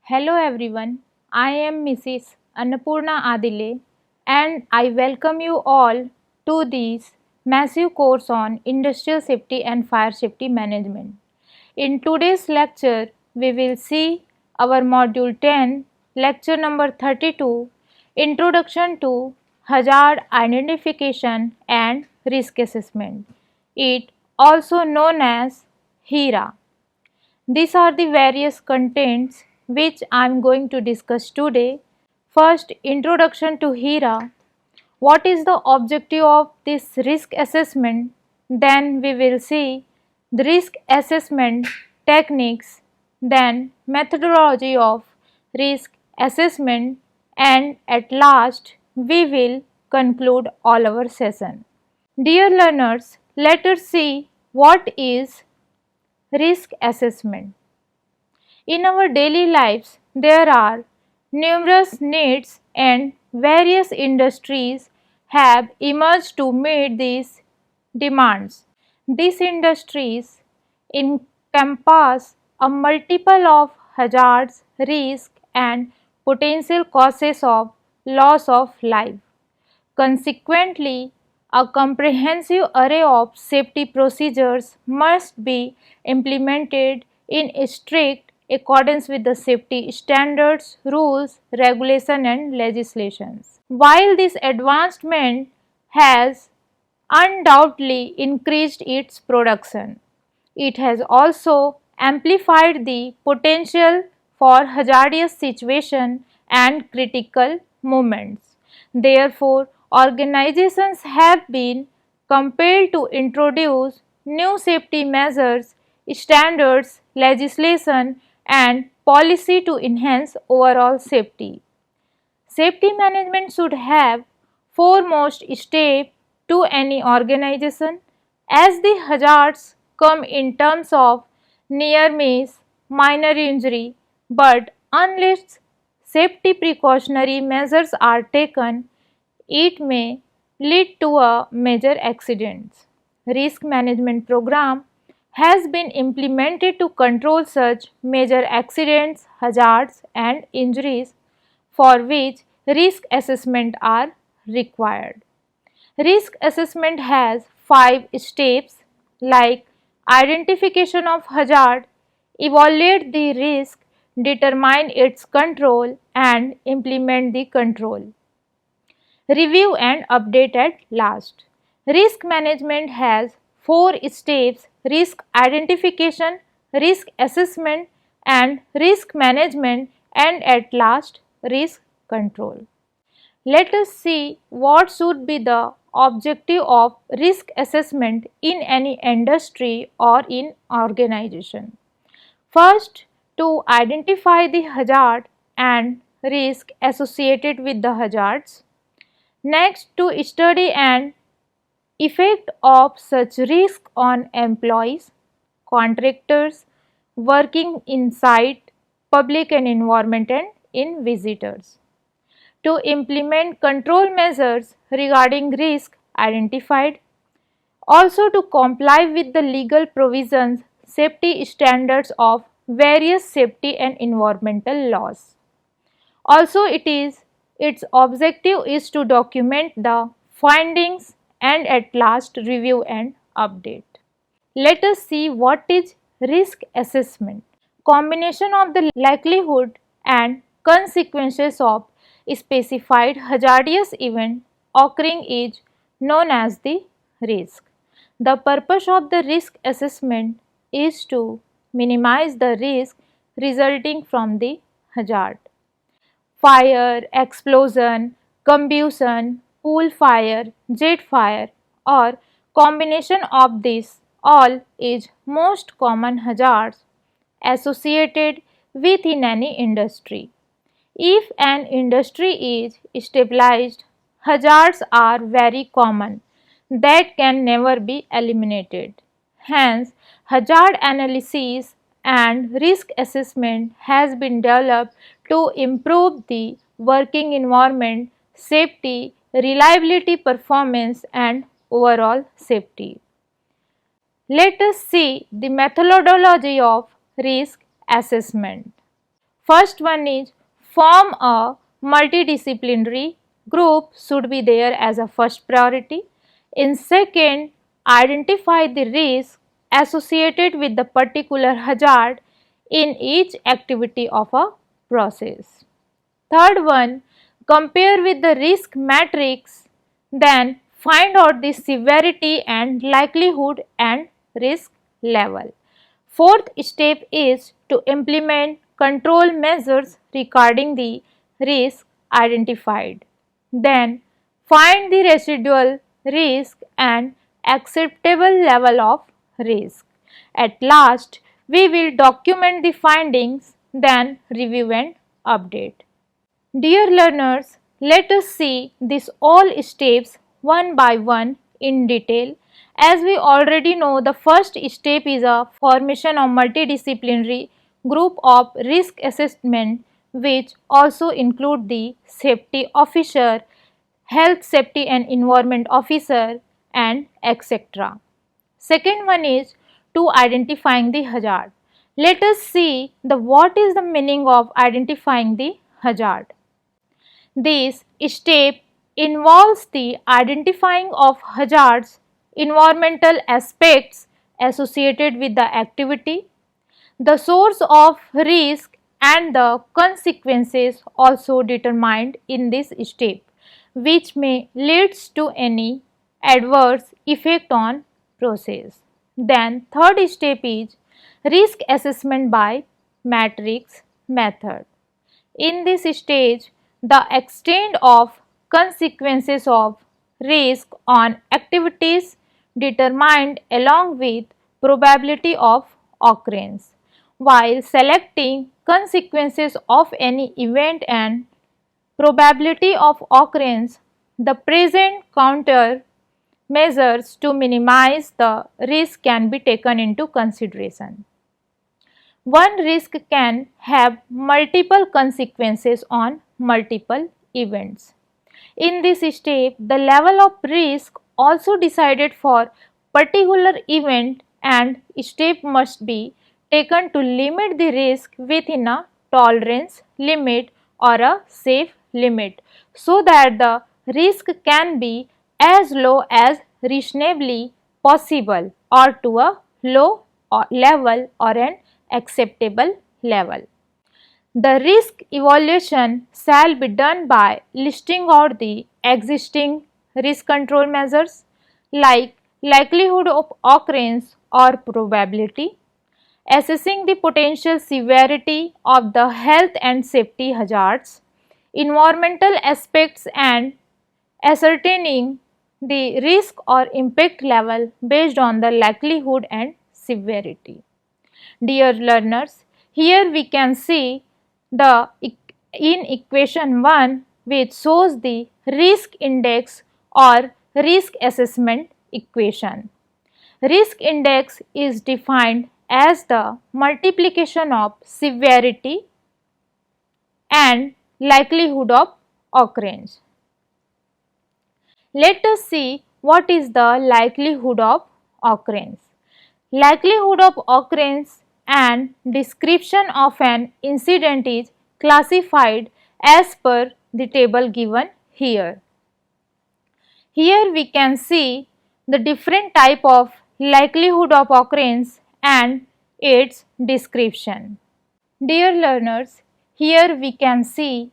Hello everyone, I am Mrs. Annapurna Adile and I welcome you all to this massive course on Industrial Safety and Fire Safety Management. In today's lecture, we will see our Module 10, Lecture number 32, Introduction to Hazard Identification and Risk Assessment. It also known as HERA. These are the various contents which I am going to discuss today. First, introduction to HERA. What is the objective of this risk assessment? Then we will see the risk assessment techniques, then methodology of risk assessment, and at last we will conclude all our session. Dear learners, let us see what is risk assessment. In our daily lives, there are numerous needs and various industries have emerged to meet these demands. These industries encompass a multiple of hazards, risks and potential causes of loss of life. Consequently, a comprehensive array of safety procedures must be implemented in strict accordance with the safety standards, rules, regulation and legislations. While this advancement has undoubtedly increased its production, it has also amplified the potential for hazardous situations and critical moments. Therefore, organizations have been compelled to introduce new safety measures, standards, legislation, and policy to enhance overall safety. Safety management should have foremost step to any organization as the hazards come in terms of near miss, minor injury, but unless safety precautionary measures are taken, it may lead to a major accident. Risk management program has been implemented to control such major accidents, hazards and injuries for which risk assessment are required. Risk assessment has 5 steps like identification of hazard, evaluate the risk, determine its control and implement the control. Review and update at last. Risk management has 4 steps: risk identification, risk assessment and risk management and at last risk control. Let us see what should be the objective of risk assessment in any industry or in organization. First, to identify the hazard and risk associated with the hazards. Next, to study an effect of such risk on employees, contractors, working inside public and environment and in visitors. To implement control measures regarding risk identified. Also to comply with the legal provisions, safety standards of various safety and environmental laws. Also its objective is to document the findings and at last review and update. Let us see what is risk assessment. Combination of the likelihood and consequences of specified hazardous event occurring is known as the risk. The purpose of the risk assessment is to minimize the risk resulting from the hazard. Fire, explosion, combustion, pool fire, jet fire or combination of these all is most common hazards associated within any industry. If an industry is stabilized, hazards are very common that can never be eliminated. Hence, hazard analysis and risk assessment has been developed to improve the working environment, safety, reliability, performance and overall safety. Let us see the methodology of risk assessment. First one is form a multidisciplinary group should be there as a first priority. In second, identify the risk associated with the particular hazard in each activity of a process. Third one, compare with the risk matrix, then find out the severity and likelihood and risk level. Fourth step is to implement control measures regarding the risk identified. Then find the residual risk and acceptable level of risk. At last, we will document the findings, then review and update. Dear learners, let us see these all steps one by one in detail. As we already know, the first step is a formation of multidisciplinary group of risk assessment, which also include the safety officer, health safety and environment officer, and etc. Second one is to identifying the hazard. Let us see the what is the meaning of identifying the hazard. This step involves the identifying of hazards, environmental aspects associated with the activity, the source of risk and the consequences also determined in this step, which may leads to any adverse effect on process. Then third step is risk assessment by matrix method. In this stage, the extent of consequences of risk on activities determined along with probability of occurrence. While selecting consequences of any event and probability of occurrence, the present counter measures to minimize the risk can be taken into consideration. One risk can have multiple consequences on multiple events. In this step, the level of risk also decided for particular event and step must be taken to limit the risk within a tolerance limit or a safe limit so that the risk can be as low as reasonably possible or to a low level or an acceptable level. The risk evaluation shall be done by listing out the existing risk control measures like likelihood of occurrence or probability, assessing the potential severity of the health and safety hazards, environmental aspects and ascertaining the risk or impact level based on the likelihood and severity. Dear learners, here we can see the in equation 1 which shows the risk index or risk assessment equation. Risk index is defined as the multiplication of severity and likelihood of occurrence. Let us see what is the likelihood of occurrence. Likelihood of occurrence and description of an incident is classified as per the table given here. Here we can see the different type of likelihood of occurrence and its description. Dear learners, here we can see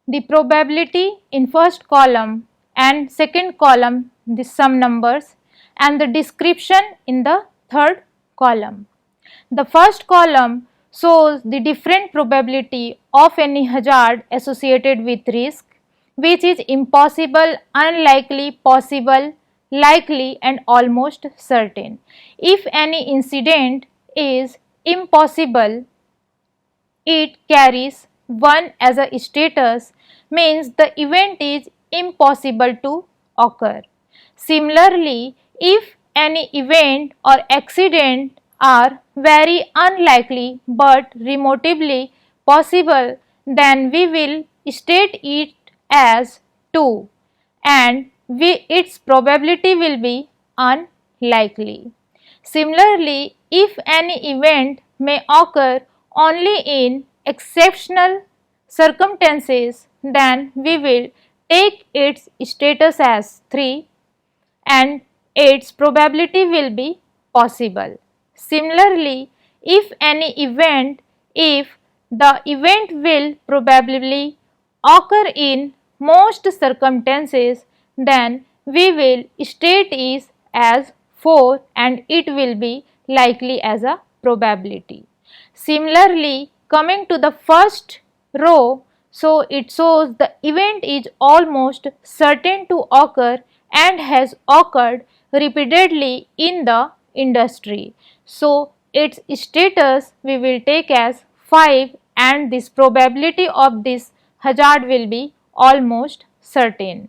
the probability in first column and second column the sum numbers and the description in the third column. The first column shows the different probability of any hazard associated with risk, which is impossible, unlikely, possible, likely and almost certain. If any incident is impossible, it carries 1 as a status, means the event is impossible to occur. Similarly, if any event or accident are very unlikely but remotely possible, then we will state it as 2 and its probability will be unlikely. Similarly, if any event may occur only in exceptional circumstances, then we will take its status as 3 and its probability will be possible. Similarly, if the event will probably occur in most circumstances, then we will state it as 4 and it will be likely as a probability. Similarly, coming to the first row, so it shows the event is almost certain to occur and has occurred repeatedly in the industry. So its status we will take as 5 and this probability of this hazard will be almost certain.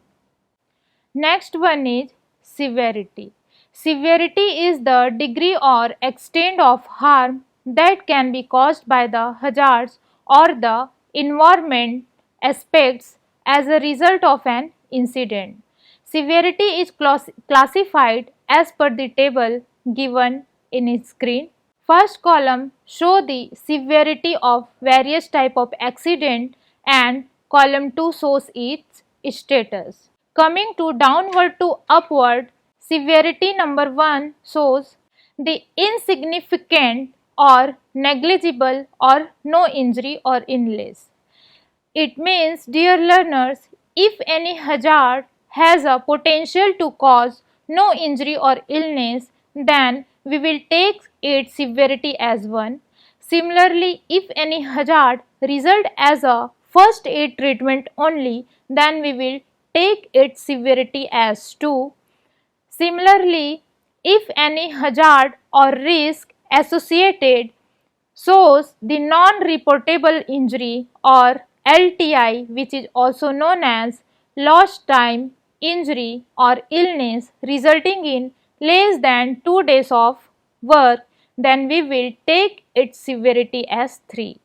Next one is severity. Severity is the degree or extent of harm that can be caused by the hazards or the environment aspects as a result of an incident. Severity is classified as per the table given in its screen. First column show the severity of various type of accident and column 2 shows its status. Coming to downward to upward, severity number 1 shows the insignificant or negligible or no injury or illness. It means, dear learners, if any hazard has a potential to cause no injury or illness, then we will take its severity as 1. Similarly, if any hazard result as a first aid treatment only, then we will take its severity as 2. Similarly, if any hazard or risk associated shows the non-reportable injury or LTI, which is also known as lost time injury or illness resulting in less than 2 days of work, then we will take its severity as 3.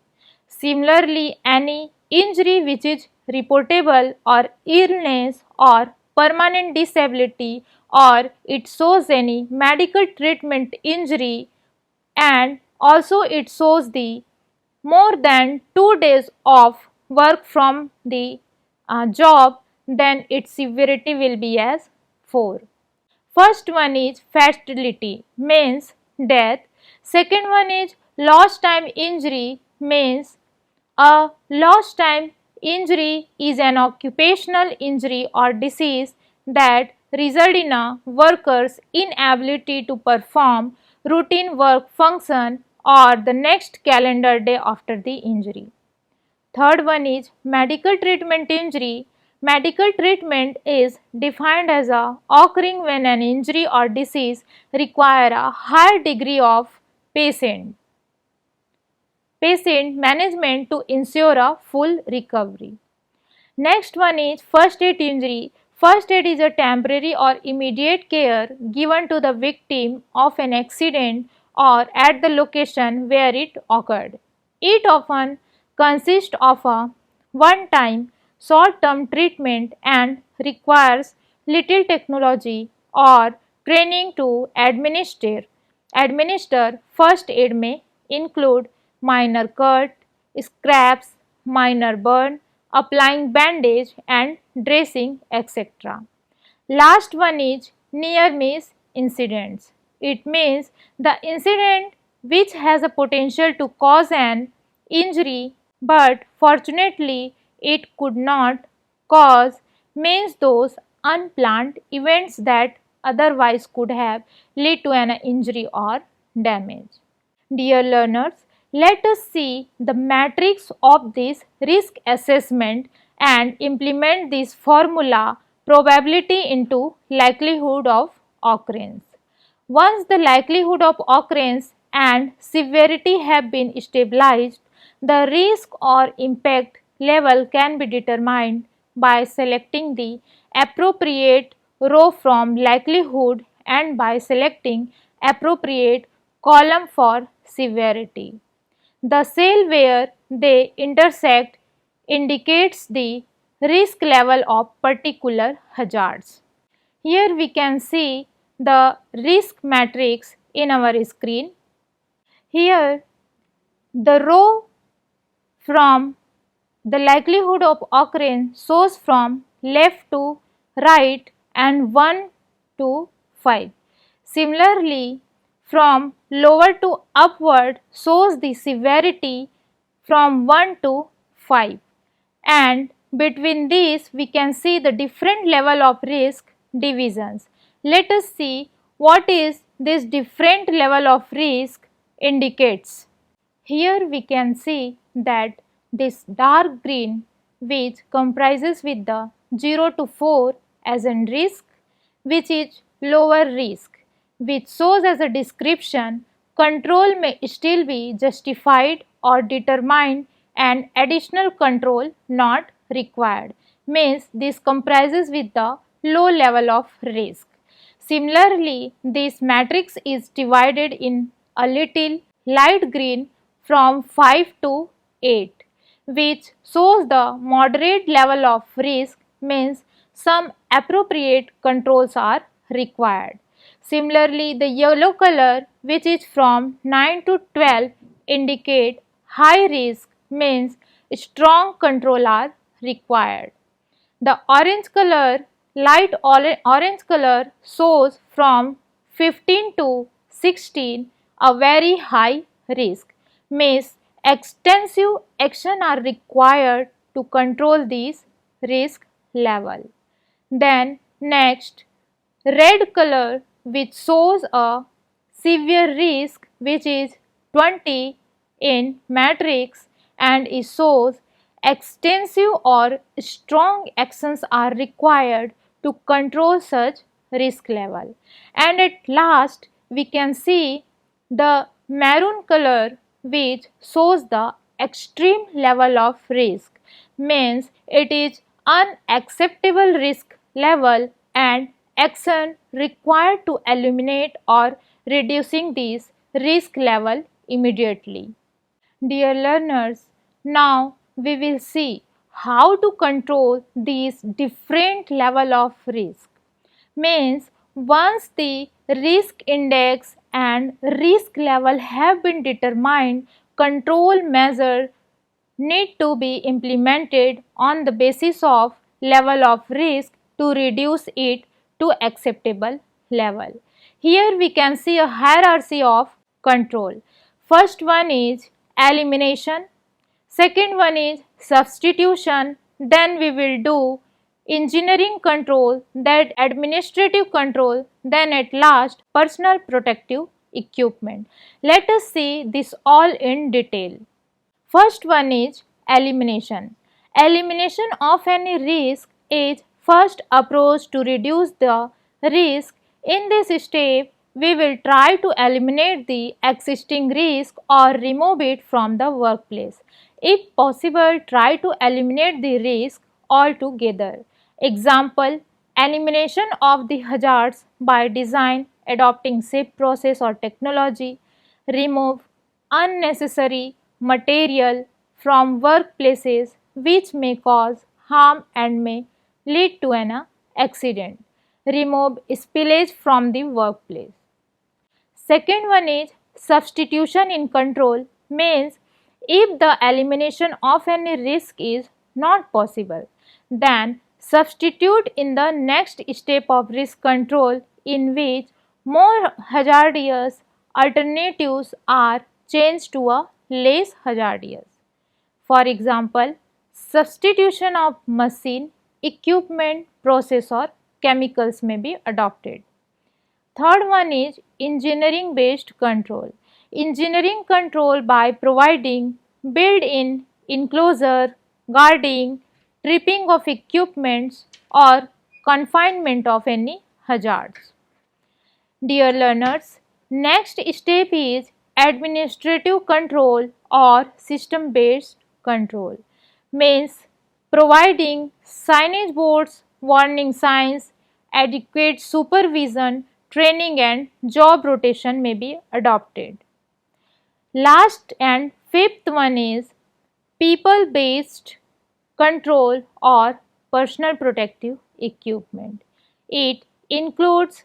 Similarly, any injury which is reportable or illness or permanent disability or it shows any medical treatment injury and also it shows the more than 2 days of work from the job, then its severity will be as 4. First one is fatality, means death. Second one is lost time injury, means a lost time injury is an occupational injury or disease that result in a worker's inability to perform routine work function or the next calendar day after the injury. Third one is medical treatment injury. Medical treatment is defined as occurring when an injury or disease require a higher degree of patient management to ensure a full recovery. Next one is first aid injury. First aid is a temporary or immediate care given to the victim of an accident or at the location where it occurred. It often consists of a one-time short-term treatment and requires little technology or training to administer. First aid may include minor cut, scraps, minor burn, applying bandage and dressing, etc. Last one is near miss incidents. It means the incident which has a potential to cause an injury but fortunately it could not cause, means those unplanned events that otherwise could have led to an injury or damage. Dear learners, let us see the matrix of this risk assessment and implement this formula probability into likelihood of occurrence. Once the likelihood of occurrence and severity have been stabilized, the risk or impact level can be determined by selecting the appropriate row from likelihood and by selecting appropriate column for severity. The cell where they intersect indicates the risk level of particular hazards. Here we can see the risk matrix in our screen. Here the row from the likelihood of occurrence shows from left to right and 1 to 5. Similarly, from lower to upward shows the severity from 1 to 5, and between these we can see the different level of risk divisions. Let us see what is this different level of risk indicates. Here we can see that this dark green, which comprises with the 0 to 4 as in risk, which is lower risk, which shows as a description control may still be justified or determined and additional control not required, means this comprises with the low level of risk. Similarly, this matrix is divided in a little light green from 5 to 8, which shows the moderate level of risk, means some appropriate controls are required. Similarly, the yellow color, which is from 9 to 12, indicate high risk, means strong control are required. The orange color, light orange color shows from 15 to 16 a very high risk, means extensive action are required to control this risk level. Then next, red color, which shows a severe risk, which is 20 in matrix, and it shows extensive or strong actions are required to control such risk level. And at last we can see the maroon color, which shows the extreme level of risk, means it is unacceptable risk level and action required to eliminate or reducing this risk level immediately. Dear learners, now we will see how to control these different level of risk. Means once the risk index and risk level have been determined, control measures need to be implemented on the basis of level of risk to reduce it to acceptable level. Here we can see a hierarchy of control. First one is elimination, second one is substitution, then we will do engineering control, that administrative control, then at last personal protective equipment. Let us see this all in detail. First one is elimination. Elimination of any risk is first approach to reduce the risk. In this step, we will try to eliminate the existing risk or remove it from the workplace. If possible, try to eliminate the risk altogether. Example, elimination of the hazards by design, adopting safe process or technology, remove unnecessary material from workplaces which may cause harm and may lead to an accident. Remove spillage from the workplace. Second one is substitution in control, means if the elimination of any risk is not possible, then substitute in the next step of risk control, in which more hazardous alternatives are changed to a less hazardous. For example, substitution of machine, equipment, process or chemicals may be adopted. Third one is engineering based control. Engineering control by providing built-in enclosure, guarding, tripping of equipments or confinement of any hazards. Dear learners, next step is administrative control or system based control, means providing signage boards, warning signs, adequate supervision, training and job rotation may be adopted. Last and fifth one is people based control or personal protective equipment. It includes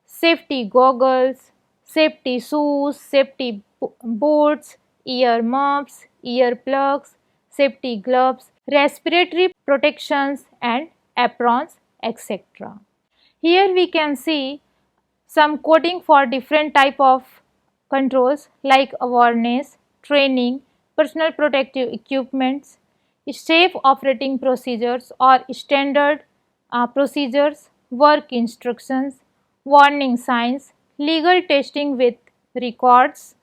safety goggles, safety shoes, safety boots, ear muffs, ear plugs, safety gloves, respiratory protections and aprons, etc. Here we can see some coding for different type of controls like awareness, training, personal protective equipments, safe operating procedures or standard procedures, work instructions, warning signs, legal testing with records,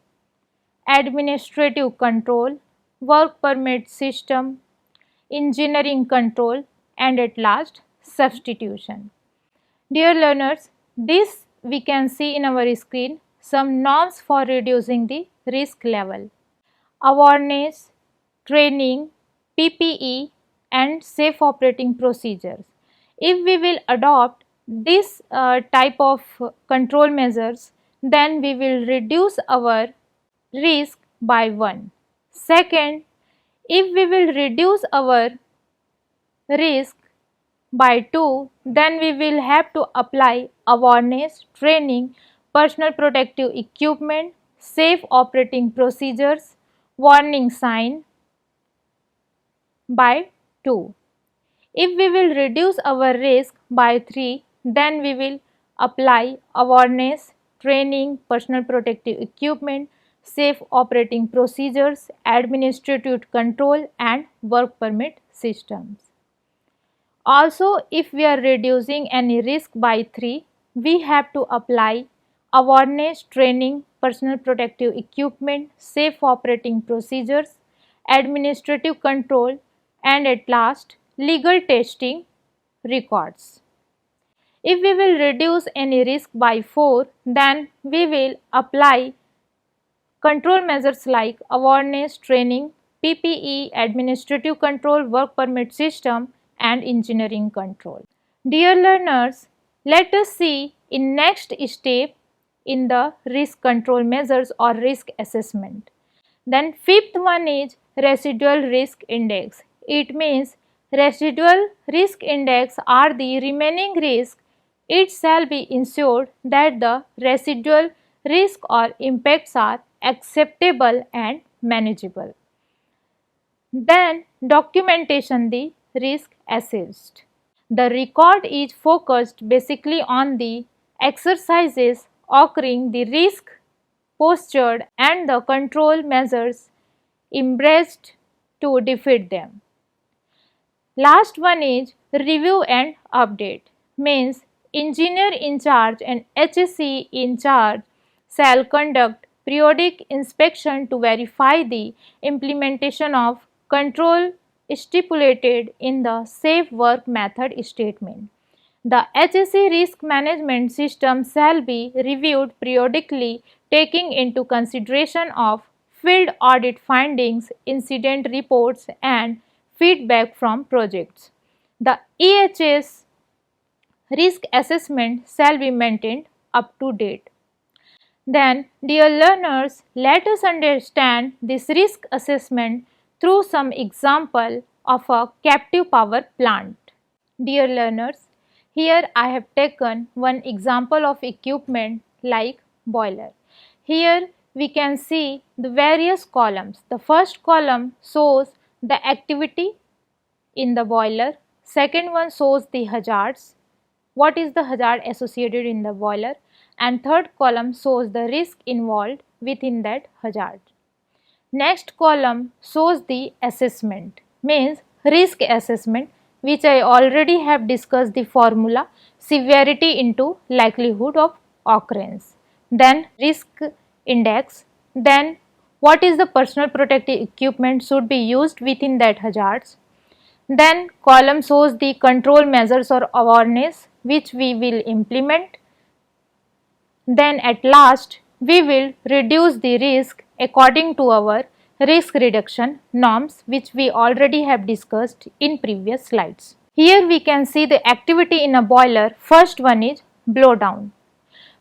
administrative control, work permit system, engineering control, and at last substitution. Dear learners, this we can see in our screen some norms for reducing the risk level. Awareness, training, PPE and safe operating procedures. If we will adopt this type of control measures, then we will reduce our risk by 1. Second, if we will reduce our risk by 2, then we will have to apply awareness, training, personal protective equipment, safe operating procedures, warning sign by 2. If we will reduce our risk by 3, then we will apply awareness, training, personal protective equipment, safe operating procedures, administrative control and work permit systems. Also, if we are reducing any risk by 3, we have to apply awareness, training, personal protective equipment, safe operating procedures, administrative control and at last legal testing records. If we will reduce any risk by 4, then we will apply control measures like awareness, training, PPE, administrative control, work permit system and engineering control. Dear learners, let us see in next step in the risk control measures or risk assessment. Then fifth one is residual risk index. It means residual risk index are the remaining risk. It shall be ensured that the residual risk or impacts are acceptable and manageable. Then documentation the risk assessed. The record is focused basically on the exercises occurring, the risk postured and the control measures embraced to defeat them. Last one is review and update, means engineer in charge and HSE in charge shall conduct periodic inspection to verify the implementation of control stipulated in the safe work method statement. The HSE risk management system shall be reviewed periodically, taking into consideration of field audit findings, incident reports and feedback from projects. The EHS risk assessment shall be maintained up to date. Then, dear learners, let us understand this risk assessment through some example of a captive power plant. Dear learners, here I have taken one example of equipment like boiler. Here we can see the various columns. The first column shows the activity in the boiler. Second one shows the hazards. What is the hazard associated in the boiler? And third column shows the risk involved within that hazard. Next column shows the assessment, means risk assessment, which I already have discussed the formula severity into likelihood of occurrence. Then risk index, then what is the personal protective equipment should be used within that hazards. Then column shows the control measures or awareness which we will implement. Then at last we will reduce the risk according to our risk reduction norms which we already have discussed in previous slides. Here we can see the activity in a boiler. First one is blow down.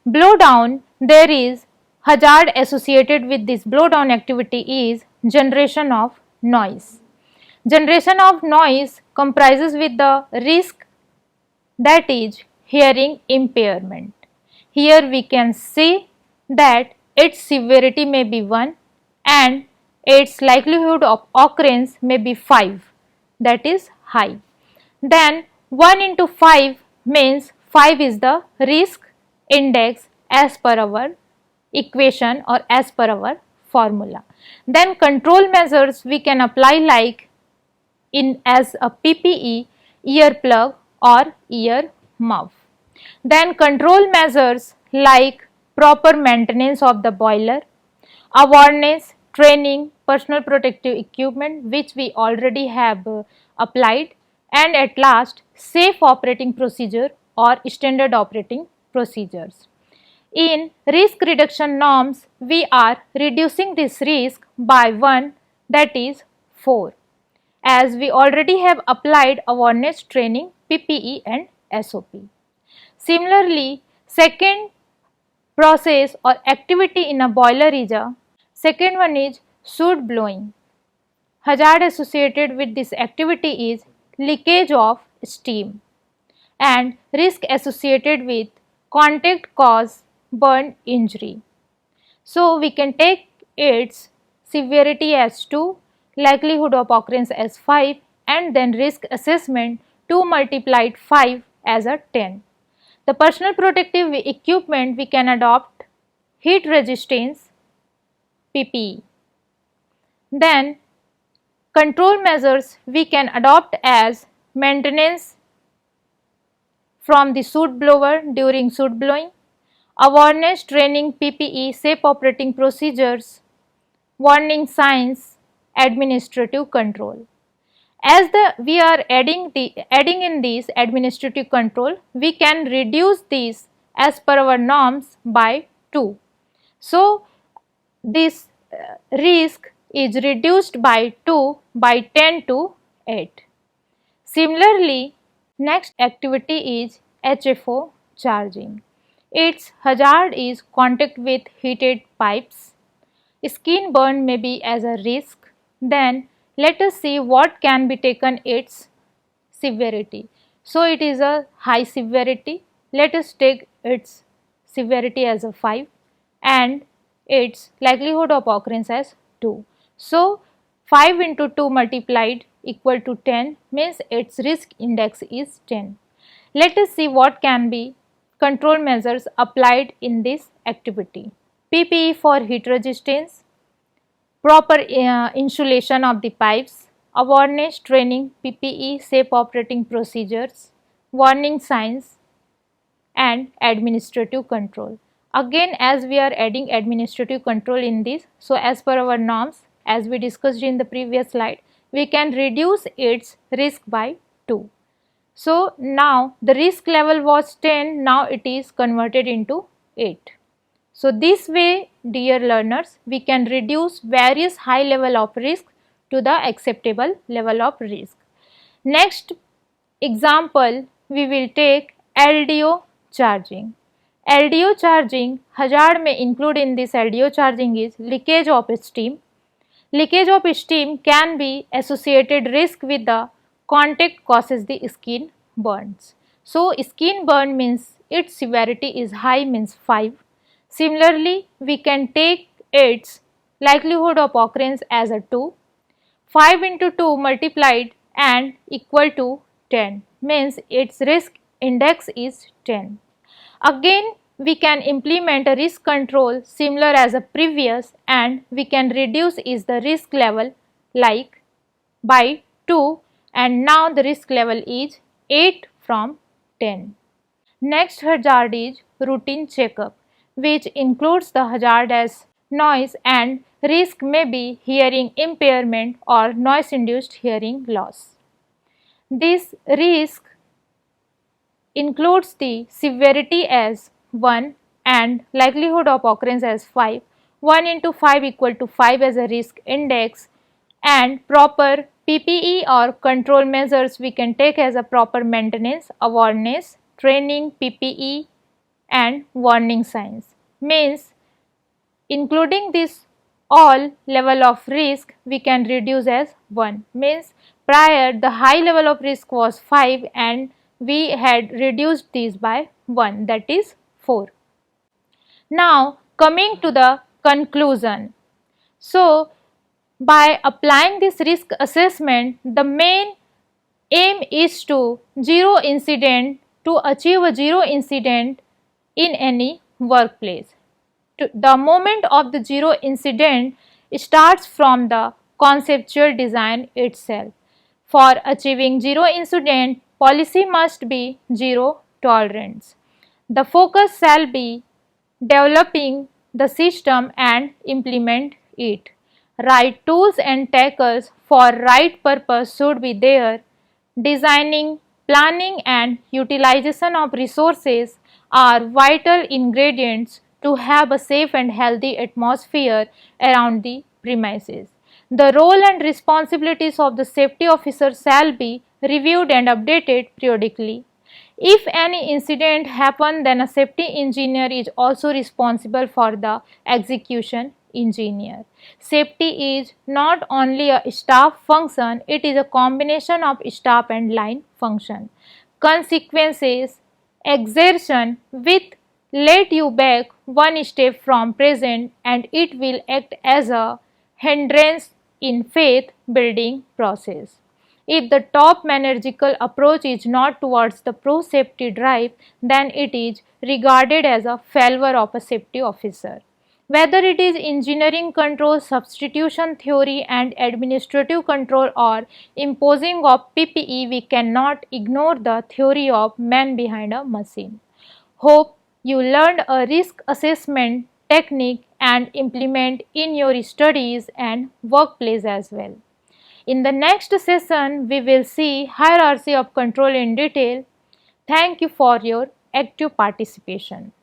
Blow down, there is hazard associated with this blow down activity is generation of noise. Generation of noise comprises with the risk, that is hearing impairment. Here we can see that its severity may be 1 and its likelihood of occurrence may be 5, that is high. Then 1 into 5 means 5 is the risk index as per our equation or as per our formula. Then control measures we can apply like in as a PPE, ear plug or ear muff. Then control measures like proper maintenance of the boiler, awareness, training, personal protective equipment which we already have applied, and at last safe operating procedure or standard operating procedures. In risk reduction norms, we are reducing this risk by 1, that is 4, as we already have applied awareness training, PPE and SOP. Similarly, second process or activity in a boiler is a second one is soot blowing. Hazard associated with this activity is leakage of steam, and risk associated with contact cause burn injury. So we can take its severity as 2, likelihood of occurrence as 5, and then risk assessment 2 multiplied 5 as a 10. The personal protective equipment we can adopt heat resistance PPE. Then control measures we can adopt as maintenance from the soot blower during soot blowing, awareness training PPE, safe operating procedures, warning signs, administrative control. As we are adding in these administrative control, we can reduce these as per our norms by 2. So this risk is reduced by 2 by 10 to 8. Similarly, next activity is HFO charging. Its hazard is contact with heated pipes. Skin burn may be as a risk. Then let us see what can be taken its severity. So it is a high severity. Let us take its severity as a 5 and its likelihood of occurrence as 2. So 5 into 2 multiplied equal to 10 means its risk index is 10. Let us see what can be control measures applied in this activity. PPE for heat resistance, proper insulation of the pipes, awareness training, PPE, safe operating procedures, warning signs, and administrative control. Again, as we are adding administrative control in this, so as per our norms, as we discussed in the previous slide, we can reduce its risk by 2. So now the risk level was 10, now it is converted into 8. So this way, dear learners, we can reduce various high level of risk to the acceptable level of risk. Next example, we will take LDO charging. LDO charging, hazard may include in this LDO charging is leakage of steam. Leakage of steam can be associated risk with the contact causes the skin burns. So skin burn means its severity is high, means 5. Similarly, we can take its likelihood of occurrence as a 2. 5 into 2 multiplied and equal to 10 means its risk index is 10. Again, we can implement a risk control similar as a previous, and we can reduce is the risk level like by 2, and now the risk level is 8 from 10. Next hazard is routine checkup, which includes the hazard as noise, and risk may be hearing impairment or noise induced hearing loss. This risk includes the severity as 1 and likelihood of occurrence as 5. 1 into 5 equal to 5 as a risk index, and proper PPE or control measures we can take as a proper maintenance, awareness, training, PPE and warning signs. Means including this all level of risk we can reduce as 1. Means prior the high level of risk was 5 and we had reduced these by 1, that is 4. Now coming to the conclusion. So By applying this risk assessment, the main aim is to zero incident to achieve a zero incident in any workplace. The moment of the zero incident starts from the conceptual design itself. For achieving zero incident, policy must be zero tolerance. The focus shall be developing the system and implement it. Right tools and tackles for right purpose should be there. Designing, planning and utilization of resources are vital ingredients to have a safe and healthy atmosphere around the premises. The role and responsibilities of the safety officer shall be reviewed and updated periodically. If any incident happens, then a safety engineer is also responsible for the execution engineer. Safety is not only a staff function, it is a combination of staff and line function. Consequences exertion with let you back one step from present and it will act as a hindrance in faith building process. If the top managerial approach is not towards the pro safety drive, then it is regarded as a failure of a safety officer. Whether it is engineering control, substitution theory, and administrative control, or imposing of PPE, we cannot ignore the theory of man behind a machine. Hope you learned a risk assessment technique and implement in your studies and workplace as well. In the next session, we will see hierarchy of control in detail. Thank you for your active participation.